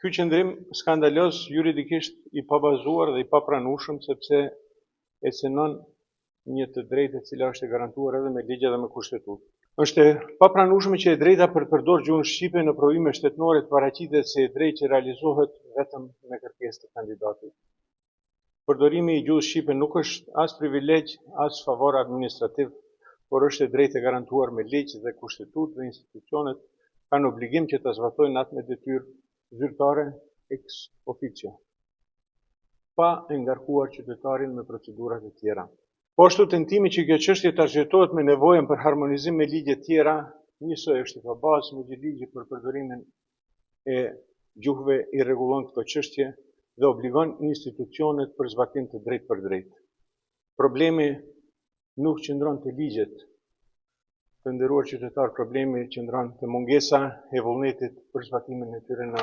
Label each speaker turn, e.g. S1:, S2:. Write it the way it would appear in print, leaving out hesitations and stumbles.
S1: Ky qëndrim skandaloz juridikisht i pabazuar dhe i papranueshëm sepse e cënon një të drejtë e cila është e garantuar edhe me ligje dhe me kushtetutë. Është e papranueshme që e drejta për të përdorur gjuhën shqipe në provime shtetënore të paraqitet se e drejtë që realizohet vetëm me kërkesë të kandidatit. Përdorimi i gjuhës shqipe nuk është as privilegj, as favor administrativ, por është e drejtë e garantuar me ligj dhe kushtetutë dhe institucionet kanë obligim që ta zbatojnë atë me detyrë zyrtare ex officio, pa e ngarkuar qytetarin me procedurat e tjera. Po ashtu tentimi që kjo çështje të argëtohet me nevojën për harmonizim me ligje tjera, njësoj është i pabazë me gjë ligji për përdorimin e gjuhëve i rregullon këto çështje dhe obligon institucionet për zbatim të drejtë për drejtë. Problemi nuk qëndron te ligjet, të nderuar qytetar, problemi qëndron te mungesa e vullnetit për zbatimin e tyre në